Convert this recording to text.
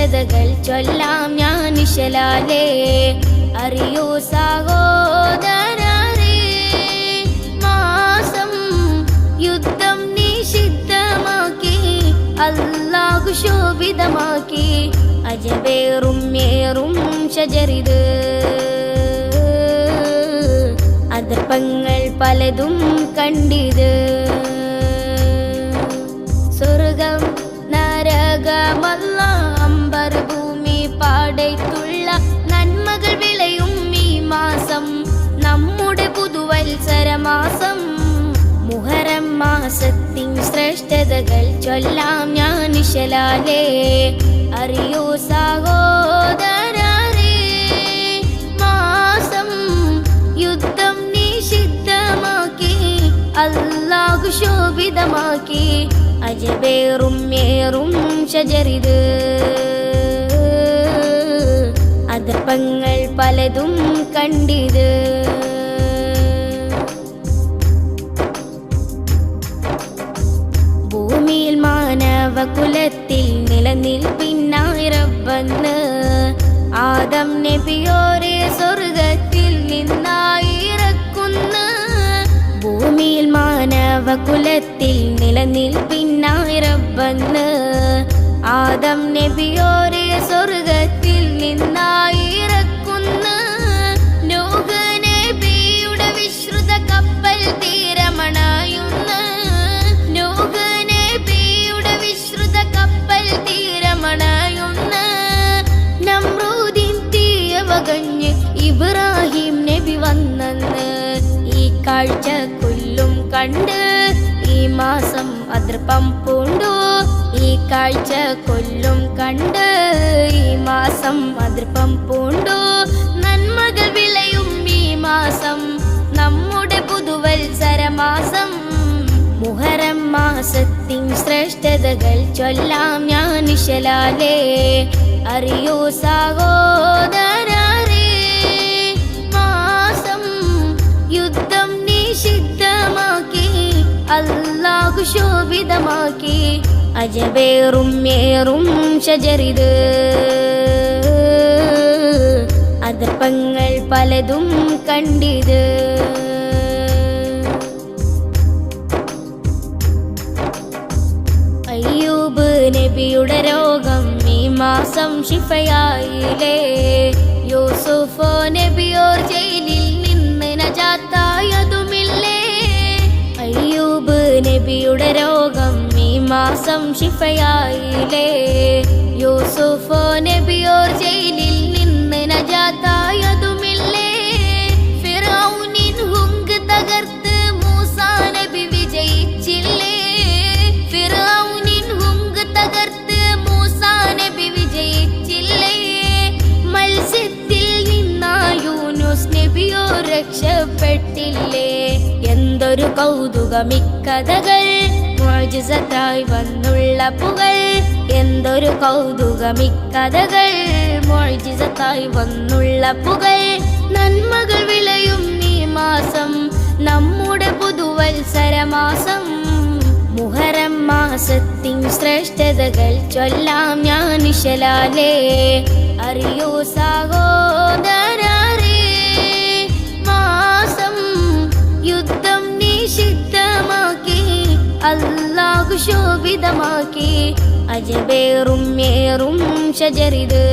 ശ്രേഷ്ഠതകൾ ചൊല്ലാം ഞാൻ നിശലാലേ. അറിയൂ സഹോദരരേ, മാസം യുദ്ധം നിഷിദ്ധമാക്കി അല്ലാഹു ശോഭിതമാക്കി. അജബേറും ഏറും ഷജറിത്, അതർപ്പങ്ങൾ പലതും കണ്ടിത്. സ്വർഗം നരകമല്ല അമ്പർ ഭൂമി പാടത്തുള്ള നന്മകൾ വിളയും ഈ മാസം, നമ്മുടെ പുതുവത്സരമാസം. മുഹറം മാസത്തിൻ ശ്രേഷ്ഠതകൾ ചൊല്ലാം ഞാൻ നിശലാലേ. അറിയൂ സഹോദരരേ, മാസം യുദ്ധം നിഷിദ്ധമാക്കി അല്ലാഹു ശോഭിതമാക്കി. അജബേറും ഏറും ഷജറിത്, അതർപ്പങ്ങൾ പലതും കണ്ടിത്. ഭൂമിയിൽ മാനവകുലത്തിൽ നിലനിൽപ്പിനായി റബ്ബന്ന് ആദം നബിയോരെ സ്വർഗത്തിൽ നിന്നായി ഇറക്കുന്നു. ഭൂമിയിൽ മാനവകുലത്തിൽ നിലനിൽപ്പിനായി റബ്ബന്ന് ആദം നബിയോരെ സ്വർഗത്തിൽ നിന്നായി ഇറക്കുന്നു. നൂഹ് നബിയുടെ വിശ്രുത കപ്പൽ തീരമണയുന്നു. നൂഹ് നബിയുടെ വിശ്രുത കപ്പൽ തീരമണയുന്നു. നമ്രൂദിൻ തീയവകഞ്ഞ് ഇബ്രാഹിം നബി വന്നെന്ന് ഈ കാഴ്ച കൊല്ലും കണ്ട് ഈ മാസം അതർപ്പം പൂണ്ടു. ഈ കാഴ്ച കൊല്ലും കണ്ട് ഈ മാസം അതർപ്പം പൂണ്ടു. നന്മകൾ വിളയും ഈ മാസം, നമ്മുടെ പുതുവത്സരമാസം. മുഹറം മാസത്തിൻ ശ്രേഷ്ഠതകൾ ചൊല്ലാം ഞാൻ നിശലാലേ. അറിയൂ സഹോദരരേ, മാസം യുദ്ധം നിഷിദ്ധമാക്കി അല്ലാഹു ശോഭിതമാക്കി. അജബേറും ഏറും ഷജറിത്, അതർപ്പങ്ങൾ പലതും കണ്ടിത്. അയ്യൂബ് നബിയുടെ രോഗം ഈ മാസം ശിഫയായില്ലേ. യൂസുഫ് നബിയോർ ജയിലിൽ നിന്ന് നജാത്തായതുമില്ലേ. അയ്യൂബ് നബിയുടെ രോഗം ഈ മാസം ശിഫയായില്ലേ. യൂസുഫ് നബിയോർ ജയിലിൽ നിന്ന് നജാത്തായതുമില്ലേ. ഫിറഔനിൻ ഹുങ്ക് തകർത്ത് മൂസാ നബി വിജയിച്ചില്ലേ. ഫിറഔനിൻ ഹുങ്ക് തകർത്ത് മൂസാ നബി വിജയിച്ചില്ലേ. മത്സ്യത്തിൽ നിന്നാ യൂനുസ് നബിയോ രക്ഷപ്പെട്ടില്ലേ. എന്തൊരു കൗതുകമിക്കഥകൾ മുഅ്ജിസത്തായി വന്നുള്ള പുകൾ. എന്തൊരു കൗതുകമിക്കഥകൾ മുഅ്ജിസത്തായി വന്നുള്ള പുകൾ. നന്മകൾ വിളയും ഈ മാസം, നമ്മുടെ പുതുവത്സരമാസം. മുഹറം മാസത്തിൻ ശ്രേഷ്ഠതകൾ ചൊല്ലാം ഞാൻ നിശലാലേ. അറിയൂ സഹോദരരേ, മാസം യുദ്ധം നിഷിദ്ധമാക്കി അല്ലാഹു ശോഭിതമാക്കി. അജബേറും ഏറും ഷജറിത്.